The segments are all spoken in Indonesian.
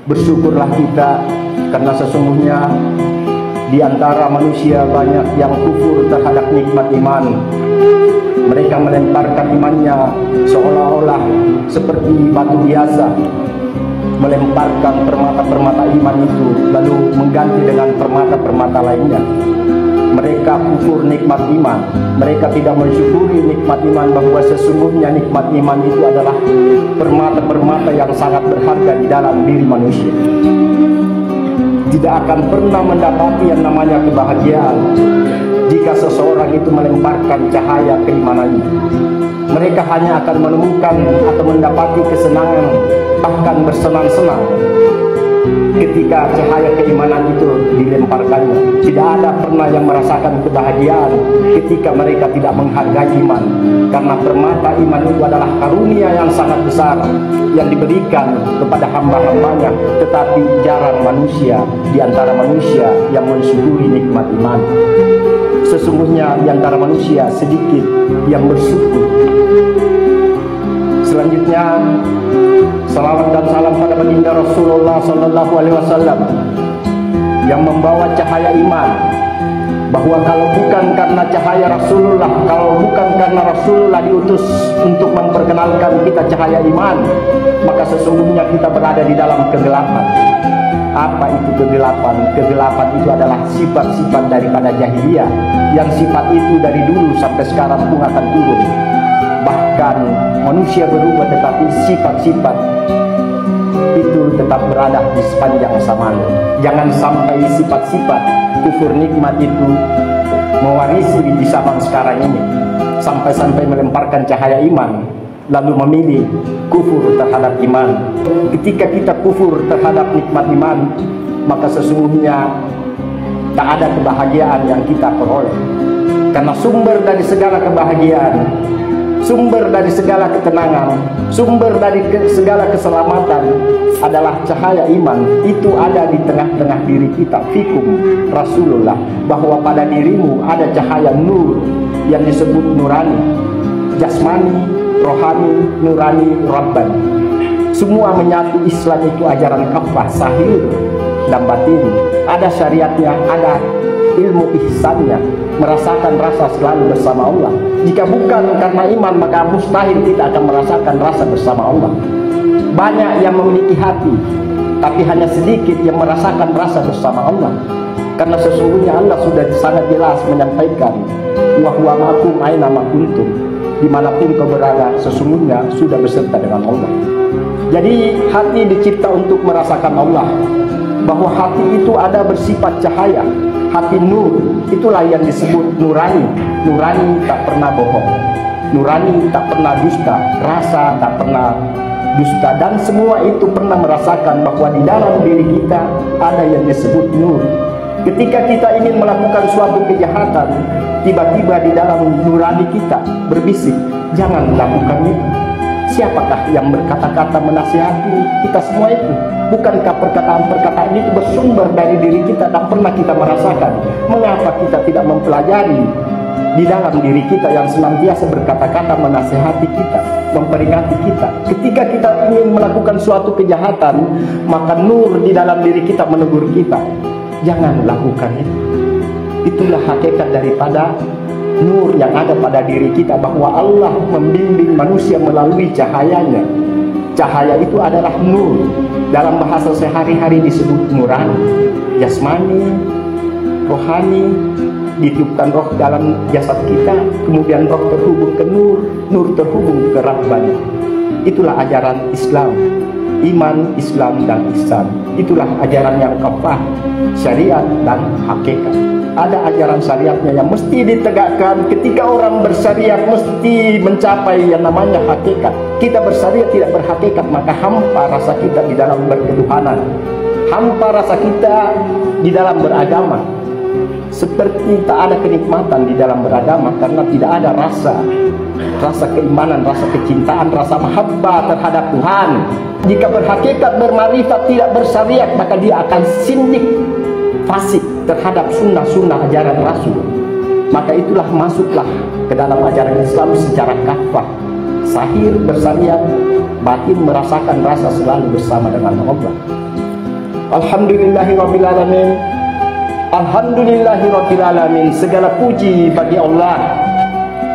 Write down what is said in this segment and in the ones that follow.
Bersyukurlah kita, karena sesungguhnya di antara manusia banyak yang kufur terhadap nikmat iman. Mereka melemparkan imannya seolah-olah seperti batu biasa, melemparkan permata-permata iman itu lalu mengganti dengan permata-permata lainnya. Mereka kufur nikmat iman. Mereka tidak mensyukuri nikmat iman, bahwa sesungguhnya nikmat iman itu adalah permata-permata yang sangat berharga di dalam diri manusia. Tidak akan pernah mendapati yang namanya kebahagiaan jika seseorang itu melemparkan cahaya keimanannya. Mereka hanya akan menemukan atau mendapati kesenangan, bahkan bersenang-senang ketika cahaya keimanan itu dilemparkannya. Tidak ada pernah yang merasakan kebahagiaan ketika mereka tidak menghargai iman, karena permata iman itu adalah karunia yang sangat besar yang diberikan kepada hamba-hambanya. Tetapi jarang manusia di antara manusia yang mensyukuri nikmat iman. Sesungguhnya di antara manusia sedikit yang bersyukur. Selanjutnya, salawat dan salam pada baginda Rasulullah Sallallahu Alaihi Wasallam yang membawa cahaya iman. Bahwa kalau bukan karena cahaya Rasulullah, kalau bukan karena Rasulullah diutus untuk memperkenalkan kita cahaya iman, maka sesungguhnya kita berada di dalam kegelapan. Apa itu kegelapan? Kegelapan itu adalah sifat-sifat daripada jahiliyah, yang sifat itu dari dulu sampai sekarang pun akan turun. Bahkan manusia berubah, tetapi sifat-sifat itu tetap berada di sepanjang zaman. Jangan sampai sifat-sifat kufur nikmat itu mewarisi di zaman sekarang ini, sampai-sampai melemparkan cahaya iman lalu memilih kufur terhadap iman. Ketika kita kufur terhadap nikmat iman, maka sesungguhnya tak ada kebahagiaan yang kita peroleh. Karena sumber dari segala kebahagiaan, sumber dari segala ketenangan, sumber dari segala keselamatan adalah cahaya iman. Itu ada di tengah-tengah diri kita. Fikum Rasulullah, bahwa pada dirimu ada cahaya nur yang disebut nurani, jasmani, rohani, nurani, rabbani. Semua menyatu. Islam itu ajaran kafah, sahir dan batin. Ada syariatnya, ada ilmu ihsannya, merasakan rasa selalu bersama Allah. Jika bukan karena iman, maka mustahil kita akan merasakan rasa bersama Allah. Banyak yang memiliki hati, tapi hanya sedikit yang merasakan rasa bersama Allah. Karena sesungguhnya Allah sudah sangat jelas menyampaikan, wa huwa ma'akum aina ma kuntum, dimanapun kau berada, sesungguhnya sudah beserta dengan Allah. Jadi hati dicipta untuk merasakan Allah, bahwa hati itu ada bersifat cahaya, hati nur. Itulah yang disebut nurani. Nurani tak pernah bohong, nurani tak pernah dusta, rasa tak pernah dusta, dan semua itu pernah merasakan bahwa di dalam diri kita ada yang disebut nur. Ketika kita ingin melakukan suatu kejahatan, tiba-tiba di dalam nurani kita berbisik, jangan lakukan itu. Siapakah yang berkata-kata menasihati kita semua itu? Bukankah perkataan-perkataan itu bersumber dari diri kita dan pernah kita merasakan? Mengapa kita tidak mempelajari di dalam diri kita yang senantiasa berkata-kata menasihati kita, memperingati kita? Ketika kita ingin melakukan suatu kejahatan, maka nur di dalam diri kita menegur kita, jangan lakukan itu. Itulah hakikat daripada nur yang ada pada diri kita, bahwa Allah membimbing manusia melalui cahayanya. Cahaya itu adalah nur. Dalam bahasa sehari-hari disebut nurani, jasmani, rohani. Ditiupkan roh dalam jasad kita, kemudian roh terhubung ke nur, nur terhubung ke Rabbani. Itulah ajaran Islam. Iman, Islam, dan ihsan. Itulah ajaran yang kafah, syariat dan hakikat. Ada ajaran syariatnya yang mesti ditegakkan. Ketika orang bersyariat mesti mencapai yang namanya hakikat. Kita bersyariat tidak berhakikat, maka hampa rasa kita di dalam berketuhanan, hampa rasa kita di dalam beragama. Seperti tak ada kenikmatan di dalam beragama, karena tidak ada rasa keimanan, rasa kecintaan, rasa mahabbah terhadap Tuhan. Jika berhakikat, bermarifat, tidak bersyariat, maka dia akan sindik, fasik terhadap sunnah-sunnah ajaran Rasul. Maka itulah masuklah ke dalam ajaran Islam secara kafah, sahir bersyariat, batin merasakan rasa selalu bersama dengan Allah. Alhamdulillahirrabbilalamin. Alhamdulillahirrabbilalamin. Segala puji bagi Allah,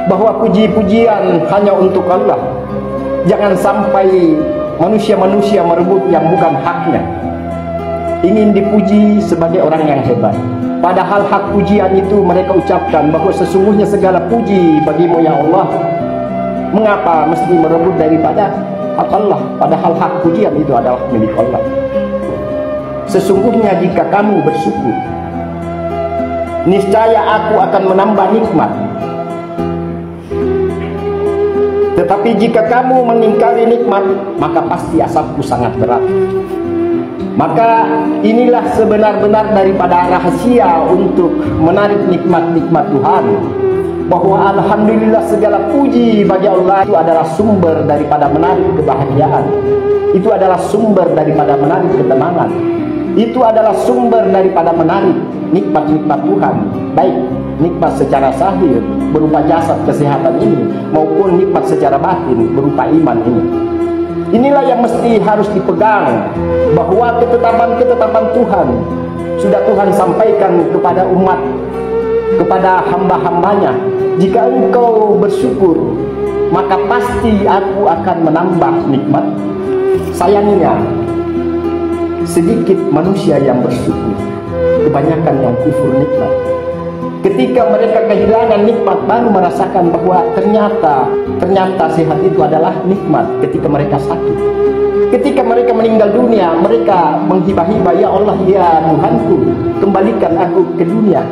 bahwa puji-pujian hanya untuk Allah. Jangan sampai manusia-manusia merebut yang bukan haknya, ingin dipuji sebagai orang yang hebat, padahal hak pujian itu mereka ucapkan bahwa sesungguhnya segala puji bagimu ya Allah. Mengapa mesti merebut daripada hak Allah, padahal hak pujian itu adalah milik Allah. Sesungguhnya jika kamu bersyukur, niscaya aku akan menambah nikmat. Tetapi jika kamu mengingkari nikmat, maka pasti azabku sangat berat. Maka inilah sebenar-benar daripada rahasia untuk menarik nikmat-nikmat Tuhan, bahwa alhamdulillah segala puji bagi Allah itu adalah sumber daripada menarik kebahagiaan, itu adalah sumber daripada menarik ketenangan, itu adalah sumber daripada menarik nikmat-nikmat Tuhan, baik nikmat secara zahir berupa jasad kesehatan ini, maupun nikmat secara batin berupa iman ini. Inilah yang mesti harus dipegang, bahwa ketetapan-ketetapan Tuhan sudah Tuhan sampaikan kepada umat, kepada hamba-hambanya. Jika engkau bersyukur, maka pasti aku akan menambah nikmat. Sayangnya sedikit manusia yang bersyukur, kebanyakan yang kufur nikmat. Ketika mereka kehilangan nikmat, baru merasakan bahwa ternyata sehat itu adalah nikmat. Ketika mereka sakit, ketika mereka meninggal dunia, mereka menghibah-hibah, ya Allah, ya Tuhanku, kembalikan aku ke dunia.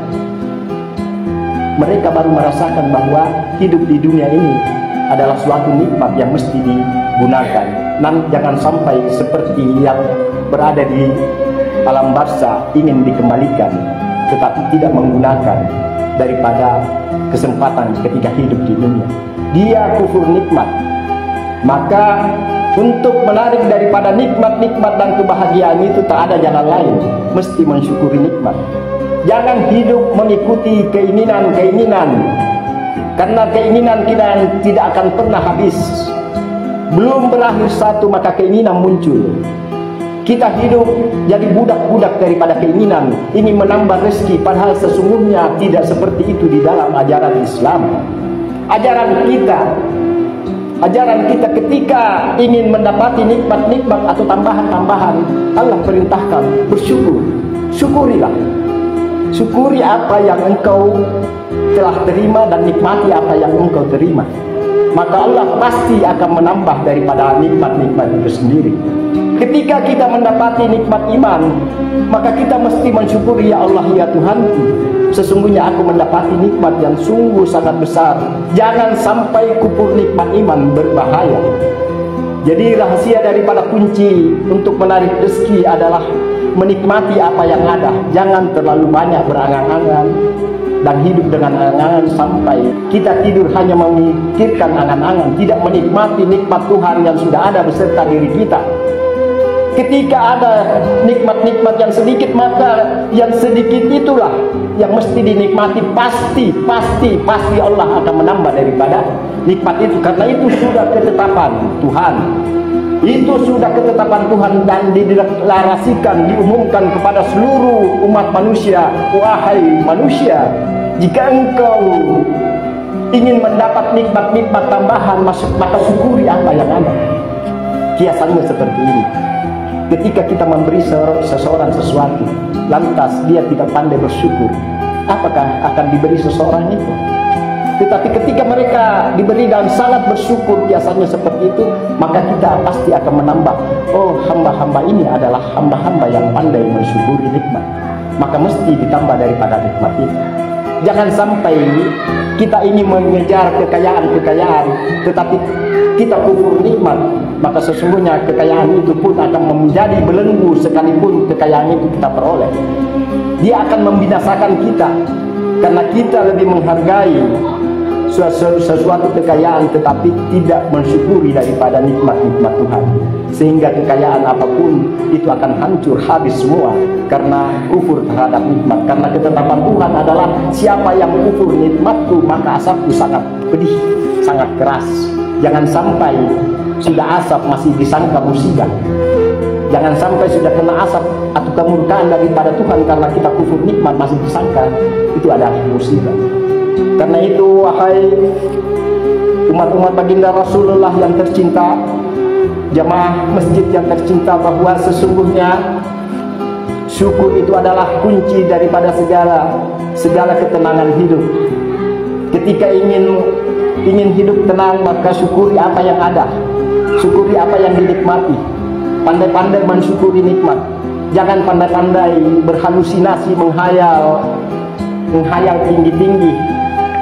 Mereka baru merasakan bahwa hidup di dunia ini adalah suatu nikmat yang mesti digunakan. Dan jangan sampai seperti yang berada di alam barzah, ingin dikembalikan tetapi tidak menggunakan daripada kesempatan ketika hidup di dunia. Dia kufur nikmat. Maka untuk menarik daripada nikmat-nikmat dan kebahagiaan itu tak ada jalan lain, mesti mensyukuri nikmat. Jangan hidup mengikuti keinginan-keinginan, karena keinginan kita tidak akan pernah habis. Belum berakhir satu maka keinginan muncul. Kita hidup jadi budak-budak daripada keinginan, ingin menambah rezeki, padahal sesungguhnya tidak seperti itu di dalam ajaran Islam. Ajaran kita ketika ingin mendapati nikmat-nikmat atau tambahan-tambahan, Allah perintahkan bersyukur. Syukurilah. Syukuri apa yang engkau telah terima dan nikmati apa yang engkau terima. Maka Allah pasti akan menambah daripada nikmat-nikmat itu sendiri. Ketika kita mendapati nikmat iman, maka kita mesti mensyukuri, ya Allah, ya Tuhanku, sesungguhnya aku mendapati nikmat yang sungguh sangat besar. Jangan sampai kufur nikmat iman, berbahaya. Jadi rahasia daripada kunci untuk menarik rezeki adalah menikmati apa yang ada. Jangan terlalu banyak berangan-angan dan hidup dengan angan-angan sampai kita tidur hanya memikirkan angan-angan, tidak menikmati nikmat Tuhan yang sudah ada beserta diri kita. Ketika ada nikmat-nikmat yang sedikit, maka yang sedikit itulah yang mesti dinikmati. Pasti Allah akan menambah daripada nikmat itu, karena itu sudah ketetapan Tuhan. Itu sudah ketetapan Tuhan dan dideklarasikan, diumumkan kepada seluruh umat manusia. Wahai manusia, jika engkau ingin mendapat nikmat-nikmat tambahan, maka syukuri apa yang ada. Kiasannya seperti ini. Ketika kita memberi seseorang sesuatu, lantas dia tidak pandai bersyukur, apakah akan diberi seseorang itu? Tetapi ketika mereka diberi dan sangat bersyukur, biasanya seperti itu, maka kita pasti akan menambah. Oh, hamba-hamba ini adalah hamba-hamba yang pandai mensyukuri nikmat, maka mesti ditambah daripada nikmat itu. Jangan sampai kita ingin mengejar kekayaan-kekayaan, tetapi kita kufur nikmat, maka sesungguhnya kekayaan itu pun akan menjadi belenggu sekalipun kekayaan itu kita peroleh. Dia akan membinasakan kita, karena kita lebih menghargai sesuatu kekayaan tetapi tidak mensyukuri daripada nikmat-nikmat Tuhan, sehingga kekayaan apapun itu akan hancur habis semua karena kufur terhadap nikmat. Karena ketetapan Tuhan adalah siapa yang kufur nikmatku maka azabku sangat pedih, sangat keras. Jangan sampai sudah asap masih disangka musibah. Jangan sampai sudah kena asap atau kemurkaan daripada Tuhan karena kita kufur nikmat masih disangka, itu adalah musibah. Karena itu wahai umat-umat baginda Rasulullah yang tercinta, jamaah masjid yang tercinta, bahwa sesungguhnya syukur itu adalah kunci daripada segala ketenangan hidup. Ketika ingin hidup tenang, maka syukuri apa yang ada, syukuri apa yang dinikmati, pandai-pandai mensyukuri nikmat. Jangan pandai-pandai berhalusinasi, menghayal tinggi-tinggi,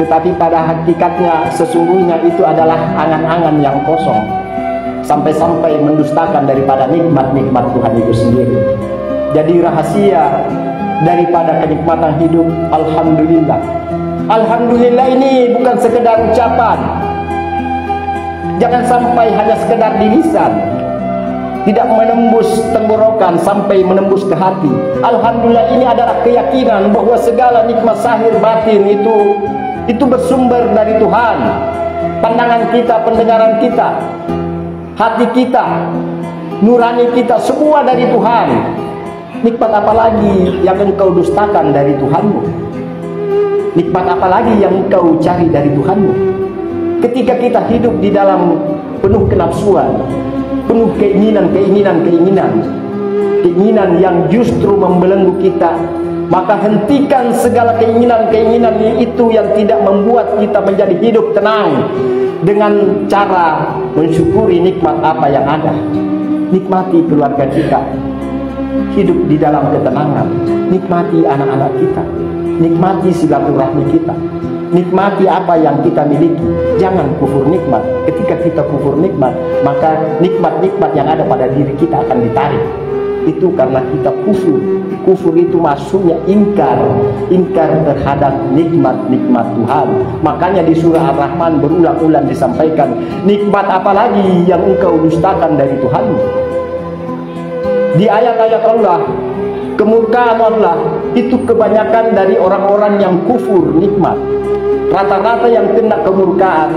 tetapi pada hakikatnya sesungguhnya itu adalah angan-angan yang kosong, sampai-sampai mendustakan daripada nikmat-nikmat Tuhan itu sendiri. Jadi rahasia daripada kenikmatan hidup, alhamdulillah. Alhamdulillah ini bukan sekedar ucapan. Jangan sampai hanya sekedar di lisan, tidak menembus tenggorokan sampai menembus ke hati. Alhamdulillah ini adalah keyakinan bahwa segala nikmat zahir batin itu bersumber dari Tuhan. Pandangan kita, pendengaran kita, hati kita, nurani kita, semua dari Tuhan. Nikmat apa lagi yang engkau dustakan dari Tuhanmu? Nikmat apa lagi yang engkau cari dari Tuhanmu? Ketika kita hidup di dalam penuh kenafsuan, penuh keinginan yang justru membelenggu kita, maka hentikan segala keinginan itu yang tidak membuat kita menjadi hidup tenang, dengan cara mensyukuri nikmat apa yang ada. Nikmati keluarga kita, hidup di dalam ketenangan. Nikmati anak-anak kita, nikmati silaturahmi kita, nikmati apa yang kita miliki. Jangan kufur nikmat. Ketika kita kufur nikmat, maka nikmat-nikmat yang ada pada diri kita akan ditarik. Itu karena kita kufur. Kufur itu maksudnya ingkar terhadap nikmat-nikmat Tuhan. Makanya di surah Ar-Rahman berulang-ulang disampaikan, nikmat apa lagi yang engkau dustakan dari Tuhanmu? Di ayat-ayat Allah, kemurkaan Allah itu kebanyakan dari orang-orang yang kufur nikmat. Rata-rata yang kena kemurkaan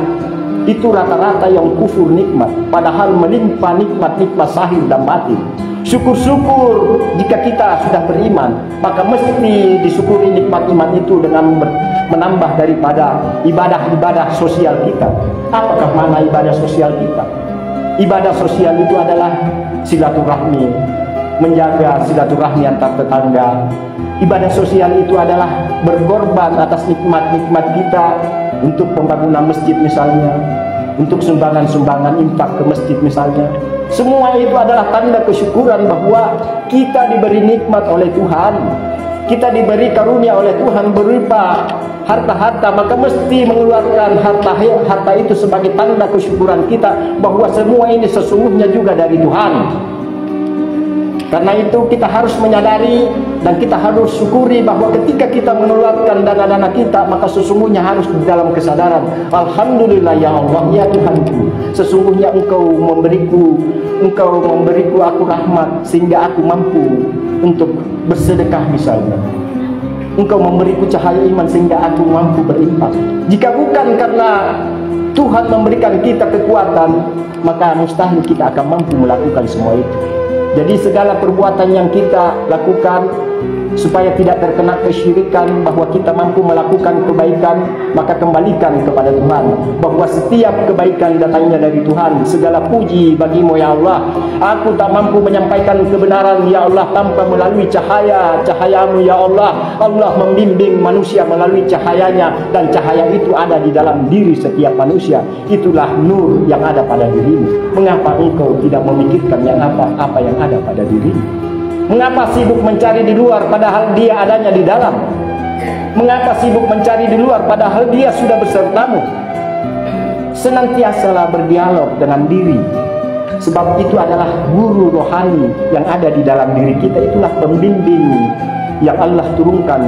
itu rata-rata yang kufur nikmat, padahal melimpah nikmat-nikmat zahir dan batin. Syukur-syukur jika kita sudah beriman, maka mesti disyukuri nikmat iman itu dengan menambah daripada ibadah-ibadah sosial kita. Apakah mana ibadah sosial kita? Ibadah sosial itu adalah silaturahmi, menjaga silaturahmi antar tetangga. Ibadah sosial itu adalah berkorban atas nikmat-nikmat kita untuk pembangunan masjid misalnya, untuk sumbangan-sumbangan infak ke masjid misalnya. Semua itu adalah tanda kesyukuran bahwa kita diberi nikmat oleh Tuhan, kita diberi karunia oleh Tuhan berupa harta-harta, maka mesti mengeluarkan harta itu sebagai tanda kesyukuran kita bahwa semua ini sesungguhnya juga dari Tuhan. Karena itu kita harus menyadari dan kita harus syukuri bahwa ketika kita mengeluarkan dana-dana kita, maka sesungguhnya harus di dalam kesadaran, alhamdulillah ya Allah, ya Tuhanku, sesungguhnya engkau memberiku aku rahmat sehingga aku mampu untuk bersedekah misalnya. Engkau memberiku cahaya iman sehingga aku mampu berinfak. Jika bukan karena Tuhan memberikan kita kekuatan, maka mustahil kita akan mampu melakukan semua itu. Jadi segala perbuatan yang kita lakukan supaya tidak terkena kesyirikan, bahwa kita mampu melakukan kebaikan, maka kembalikan kepada Tuhan bahwa setiap kebaikan datangnya dari Tuhan. Segala puji bagimu ya Allah. Aku tak mampu menyampaikan kebenaran ya Allah tanpa melalui cahayamu ya Allah. Allah membimbing manusia melalui cahayanya, dan cahaya itu ada di dalam diri setiap manusia. Itulah nur yang ada pada dirimu. Mengapa engkau tidak memikirkan yang apa yang ada pada dirimu? Mengapa sibuk mencari di luar padahal dia adanya di dalam? Mengapa sibuk mencari di luar padahal dia sudah besertamu? Senantiasalah berdialog dengan diri, sebab itu adalah guru rohani yang ada di dalam diri kita. Itulah pembimbing yang Allah turunkan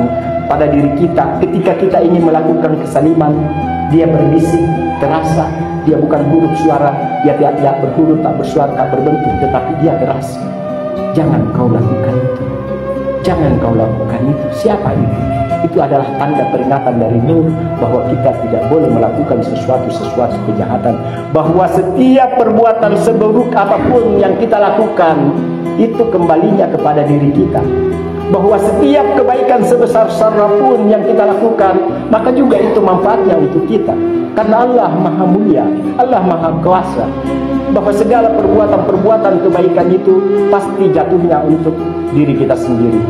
pada diri kita. Ketika kita ingin melakukan kesaliman, dia berbisik, terasa. Dia bukan huruf suara, dia tidak berhuruf, tak bersuara, tak berbentuk, tetapi dia keras. Jangan kau lakukan itu. Jangan kau lakukan itu. Siapa itu? Itu adalah tanda peringatan dari Nur bahwa kita tidak boleh melakukan sesuatu kejahatan, bahwa setiap perbuatan seburuk apapun yang kita lakukan itu kembalinya kepada diri kita, bahwa setiap kebaikan sebesar-besar pun yang kita lakukan maka juga itu manfaatnya untuk kita, karena Allah Maha Mulia, Allah Maha Kuasa, bahwa segala perbuatan kebaikan itu pasti jatuhnya untuk diri kita sendiri.